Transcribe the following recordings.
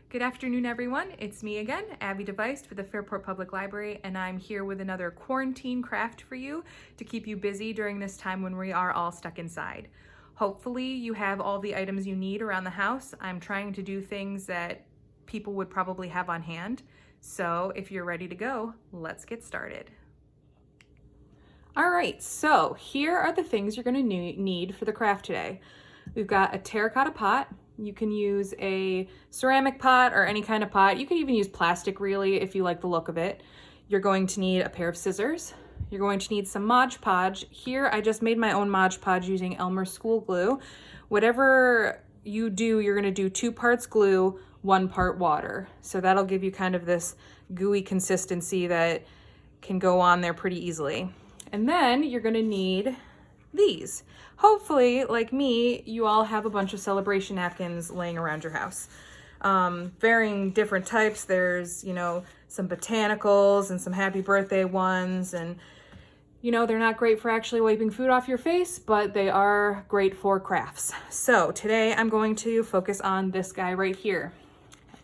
Good afternoon, everyone. It's me again, Abby Device with the Fairport Public Library, and I'm here with another quarantine craft for you to keep you busy during this time when we are all stuck inside. Hopefully you have all the items you need around the house. I'm trying to do things that people would probably have on hand. So if you're ready to go, let's get started. All right, so here are the things you're gonna need for the craft today. We've got a terracotta pot. You can use a ceramic pot or any kind of pot. You can even use plastic really if you like the look of it. You're going to need a pair of scissors. You're going to need some Mod Podge. Here I just made my own Mod Podge using Elmer's school glue. Whatever you do, you're gonna do 2 parts glue, 1 part water. So that'll give you kind of this gooey consistency that can go on there pretty easily. And then you're gonna need these. Hopefully, like me, you all have a bunch of celebration napkins laying around your house. Varying different types. There's, some botanicals and some happy birthday ones. And, they're not great for actually wiping food off your face, but they are great for crafts. So today I'm going to focus on this guy right here.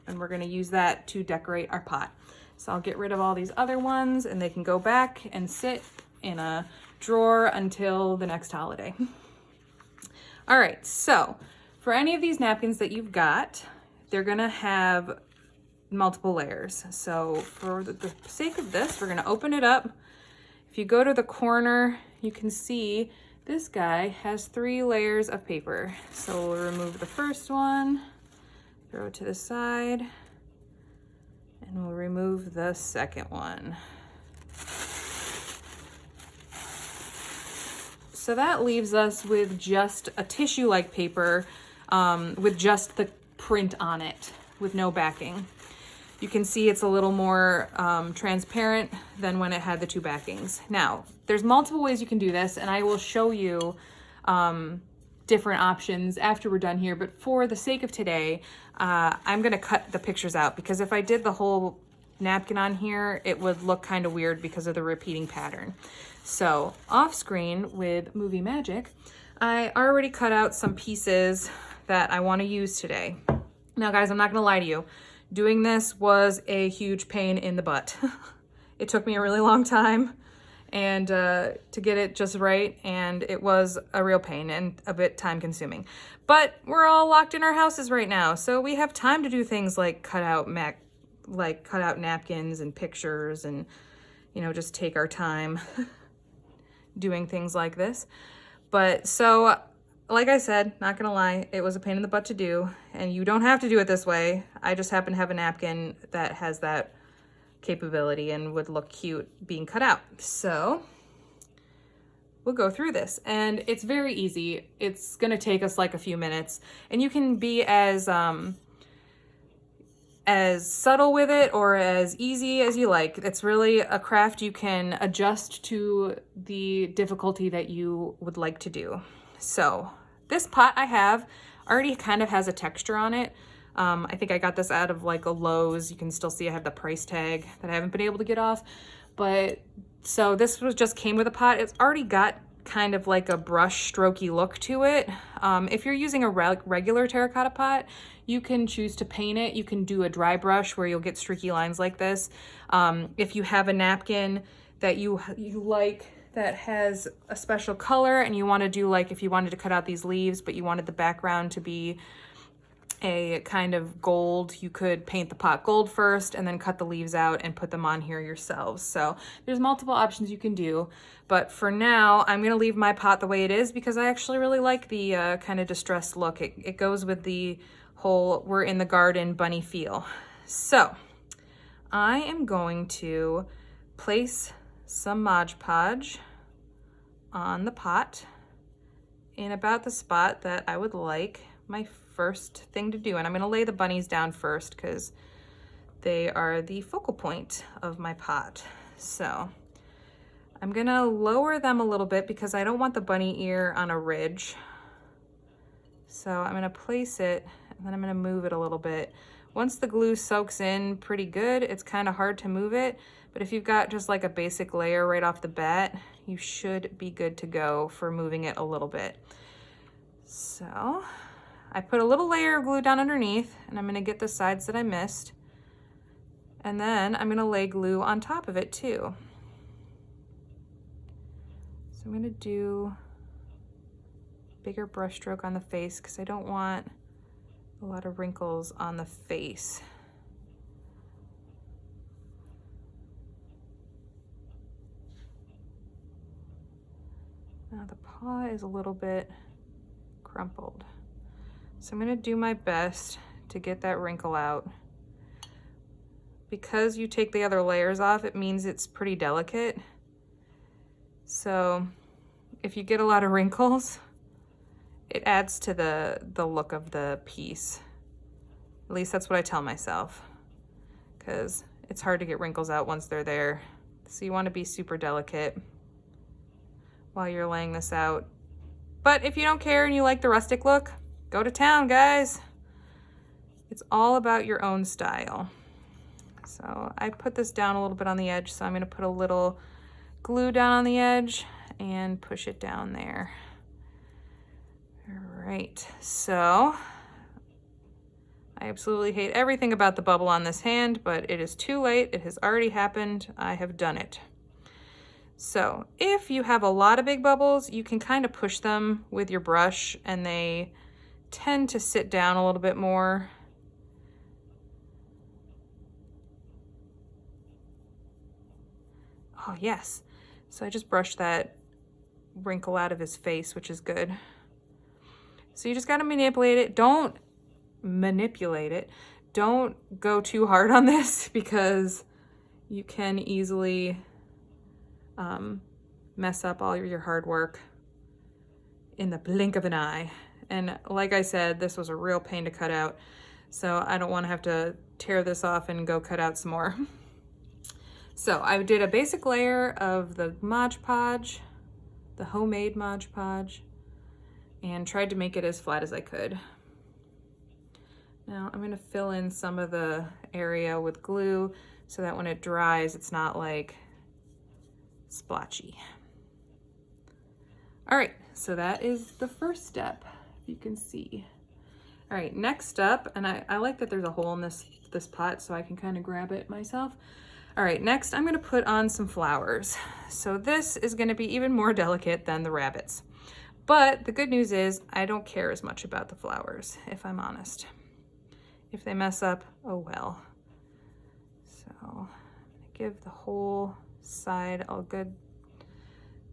And we're gonna use that to decorate our pot. So I'll get rid of all these other ones and they can go back and sit in a drawer until the next holiday. All right, so for any of these napkins that you've got, they're gonna have multiple layers. So for the sake of this, we're gonna open it up. If you go to the corner, you can see this guy has 3 layers of paper. So we'll remove the first one, throw it to the side, and we'll remove the second one. So that leaves us with just a tissue-like paper with just the print on it, with no backing. You can see it's a little more transparent than when it had the 2 backings. Now, there's multiple ways you can do this, and I will show you different options after we're done here, but for the sake of today, I'm gonna cut the pictures out because if I did the whole napkin on here, it would look kind of weird because of the repeating pattern. So off screen with Movie Magic, I already cut out some pieces that I want to use today. Now guys, I'm not gonna lie to you. Doing this was a huge pain in the butt. It took me a really long time and to get it just right, and it was a real pain and a bit time consuming. But we're all locked in our houses right now, so we have time to do things like cut out napkins and pictures and just take our time doing things like this. But so, like I said, not gonna lie, it was a pain in the butt to do, and you don't have to do it this way. I just happen to have a napkin that has that capability and would look cute being cut out. So we'll go through this, and it's very easy. It's gonna take us like a few minutes, and you can be as subtle with it or as easy as you like. It's really a craft you can adjust to the difficulty that you would like to do. So this pot I have already kind of has a texture on it. I think I got this out of like a Lowe's. You can still see I have the price tag that I haven't been able to get off. But so this just came with a pot. It's already got kind of like a brush strokey look to it. If you're using a regular terracotta pot, you can choose to paint it. You can do a dry brush where you'll get streaky lines like this. If you have a napkin that you like that has a special color and you want to do, like if you wanted to cut out these leaves but you wanted the background to be a kind of gold, you could paint the pot gold first and then cut the leaves out and put them on here yourselves. So there's multiple options you can do, but for now I'm gonna leave my pot the way it is because I actually really like the kind of distressed look. It goes with the whole we're in the garden bunny feel. So I am going to place some Mod Podge on the pot in about the spot that I would like my first thing to do. And I'm gonna lay the bunnies down first because they are the focal point of my pot. So I'm gonna lower them a little bit because I don't want the bunny ear on a ridge. So I'm gonna place it and then I'm gonna move it a little bit. Once the glue soaks in pretty good, it's kind of hard to move it, but if you've got just like a basic layer right off the bat, you should be good to go for moving it a little bit. So I put a little layer of glue down underneath, and I'm gonna get the sides that I missed. And then I'm gonna lay glue on top of it too. So I'm gonna do a bigger brush stroke on the face because I don't want a lot of wrinkles on the face. Now the paw is a little bit crumpled. So I'm gonna do my best to get that wrinkle out. Because you take the other layers off, it means it's pretty delicate. So if you get a lot of wrinkles, it adds to the look of the piece. At least that's what I tell myself, because it's hard to get wrinkles out once they're there. So you want to be super delicate while you're laying this out. But if you don't care and you like the rustic look, go to town, guys. It's all about your own style. So I put this down a little bit on the edge, so I'm gonna put a little glue down on the edge and push it down there. All right, so I absolutely hate everything about the bubble on this hand, but it is too late. It has already happened. I have done it. So if you have a lot of big bubbles, you can kind of push them with your brush and they tend to sit down a little bit more. Oh yes, so I just brushed that wrinkle out of his face, which is good. So you just gotta manipulate it. Don't manipulate it. Don't go too hard on this because you can easily mess up all your hard work in the blink of an eye. And like I said, this was a real pain to cut out, so I don't want to have to tear this off and go cut out some more. So I did a basic layer of the Mod Podge, the homemade Mod Podge, and tried to make it as flat as I could. Now I'm going to fill in some of the area with glue so that when it dries, it's not like splotchy. All right, so that is the first step, you can see. All right, next up, and I like that there's a hole in this pot so I can kind of grab it myself. All right, next I'm gonna put on some flowers. So this is gonna be even more delicate than the rabbits. But the good news is I don't care as much about the flowers, if I'm honest. If they mess up, oh well. So I'm gonna give the whole side a good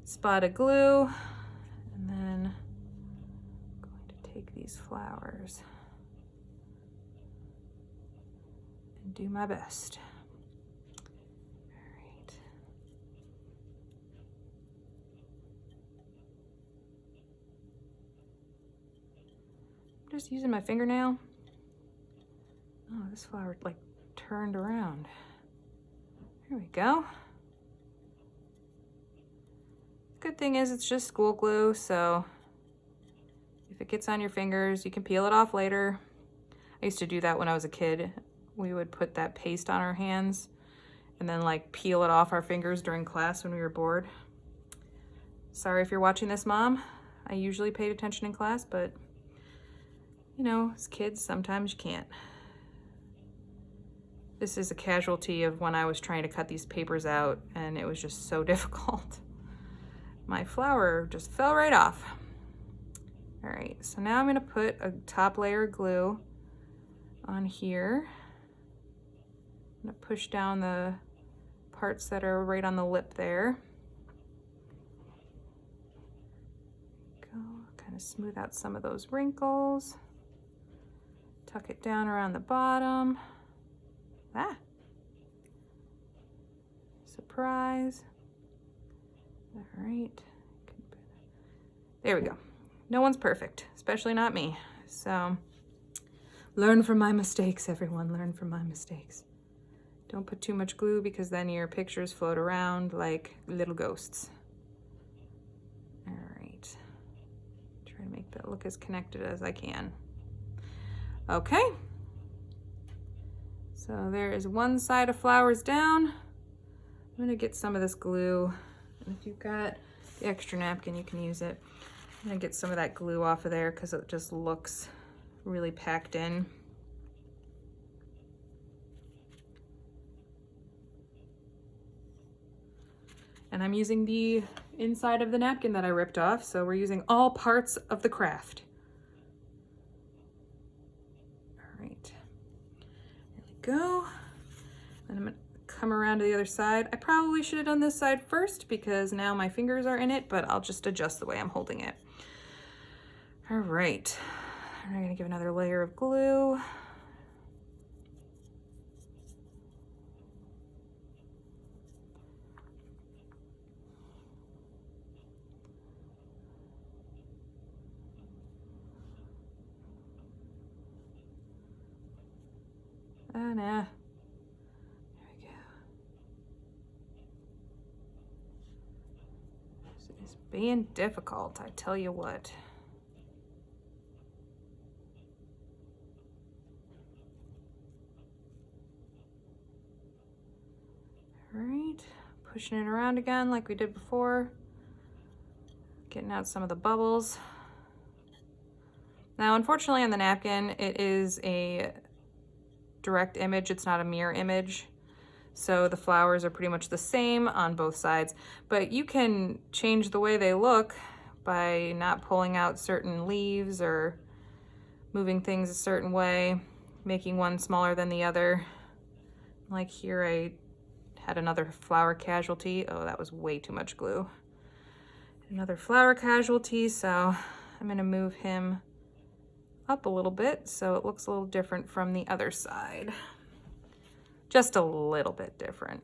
spot of glue, and then I'm going to take these flowers and do my best. Just using my fingernail. Oh, this flower like turned around. There we go. Good thing is it's just school glue, so if it gets on your fingers, you can peel it off later. I used to do that when I was a kid. We would put that paste on our hands and then like peel it off our fingers during class when we were bored. Sorry if you're watching this, Mom. I usually paid attention in class, but you know, as kids, sometimes you can't. This is a casualty of when I was trying to cut these papers out and it was just so difficult. My flower just fell right off. All right, so now I'm gonna put a top layer of glue on here. I'm gonna push down the parts that are right on the lip there. Go, kind of smooth out some of those wrinkles. Tuck it down around the bottom. Ah, surprise. All right, there we go. No one's perfect, especially not me. So learn from my mistakes, everyone, learn from my mistakes. Don't put too much glue because then your pictures float around like little ghosts. All right, try to make that look as connected as I can. Okay, so there is one side of flowers down. I'm gonna get some of this glue, and if you've got the extra napkin, you can use it. I'm gonna get some of that glue off of there because it just looks really packed in. And I'm using the inside of the napkin that I ripped off, so we're using all parts of the craft. All right, there we go. And I'm gonna come around to the other side. I probably should have done this side first because now my fingers are in it, but I'll just adjust the way I'm holding it. All right, I'm gonna give another layer of glue. Nah. There we go. This is being difficult, I tell you what. All right, pushing it around again like we did before. Getting out some of the bubbles. Now, unfortunately on the napkin, it is a direct image, it's not a mirror image. So the flowers are pretty much the same on both sides, but you can change the way they look by not pulling out certain leaves or moving things a certain way, making one smaller than the other. Like here, I had another flower casualty. Oh, that was way too much glue. Another flower casualty, so I'm gonna move him up a little bit so it looks a little different from the other side. Just a little bit different.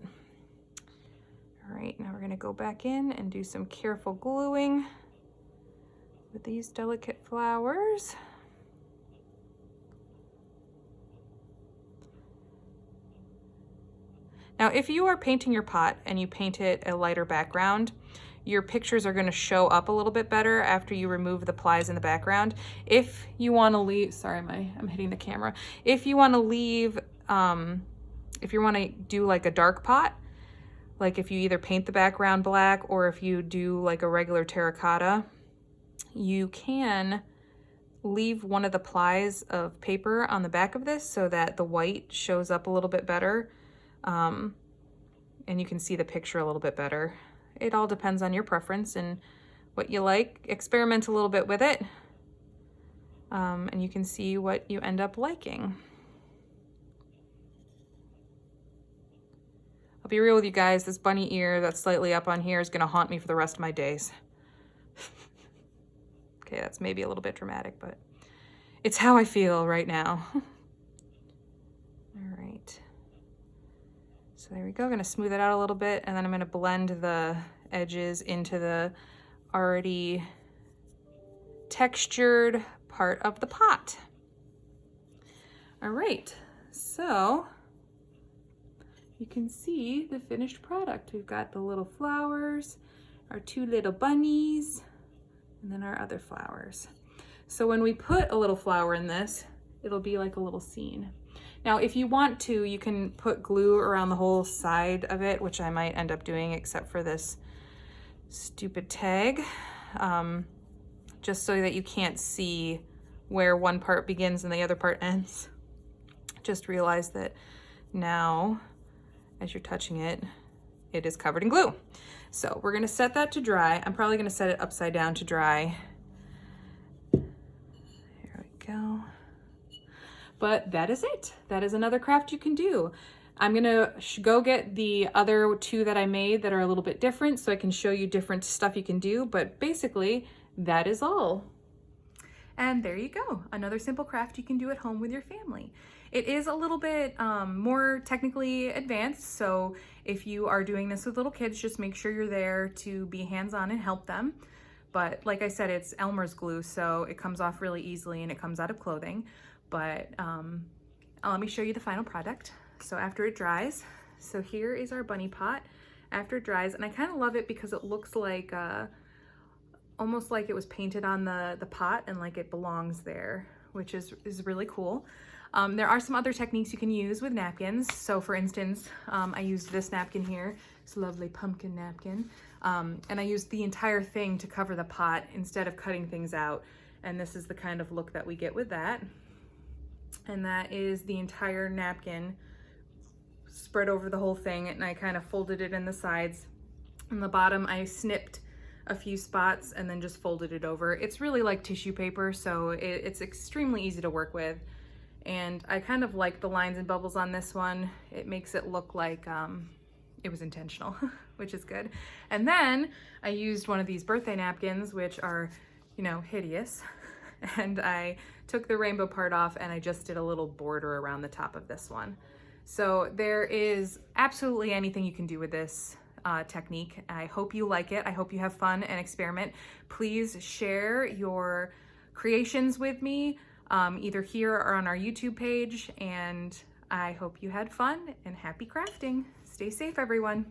All right, now we're gonna go back in and do some careful gluing with these delicate flowers. Now, if you are painting your pot and you paint it a lighter background, your pictures are going to show up a little bit better after you remove the plies in the background. If you want to leave, sorry, I'm hitting the camera. If you want to leave, if you want to do like a dark pot, like if you either paint the background black or if you do like a regular terracotta, you can leave one of the plies of paper on the back of this so that the white shows up a little bit better. And you can see the picture a little bit better. It all depends on your preference and what you like. Experiment a little bit with it, and you can see what you end up liking. I'll be real with you guys, this bunny ear that's slightly up on here is gonna haunt me for the rest of my days. Okay, that's maybe a little bit dramatic, but it's how I feel right now. All right. So there we go, I'm gonna smooth it out a little bit and then I'm gonna blend the edges into the already textured part of the pot. All right, so you can see the finished product. We've got the little flowers, our two little bunnies, and then our other flowers. So when we put a little flower in this, it'll be like a little scene. Now, if you want to, you can put glue around the whole side of it, which I might end up doing except for this stupid tag, just so that you can't see where one part begins and the other part ends. Just realize that now, as you're touching it, it is covered in glue. So we're gonna set that to dry. I'm probably gonna set it upside down to dry. Here we go. But that is it. That is another craft you can do. I'm gonna go get the other two that I made that are a little bit different so I can show you different stuff you can do, but basically that is all. And there you go, another simple craft you can do at home with your family. It is a little bit more technically advanced, so if you are doing this with little kids, just make sure you're there to be hands-on and help them. But like I said, it's Elmer's glue, so it comes off really easily and it comes out of clothing. But let me show you the final product. So after it dries, so here is our bunny pot after it dries, and I kind of love it because it looks like almost like it was painted on the pot and like it belongs there, which is really cool. There are some other techniques you can use with napkins. So for instance, I used this napkin here, this lovely pumpkin napkin, and I used the entire thing to cover the pot instead of cutting things out. And this is the kind of look that we get with that. and that is the entire napkin spread over the whole thing, and I kind of folded it in the sides. On the bottom, I snipped a few spots and then just folded it over. It's really like tissue paper, so it's extremely easy to work with. And I kind of like the lines and bubbles on this one. It makes it look like it was intentional, which is good. And then I used one of these birthday napkins, which are, you know, hideous. And I took the rainbow part off and I just did a little border around the top of this one. So there is absolutely anything you can do with this technique. I hope you like it. I hope you have fun and experiment. Please share your creations with me, either here or on our YouTube page. And I hope you had fun and happy crafting. Stay safe, everyone.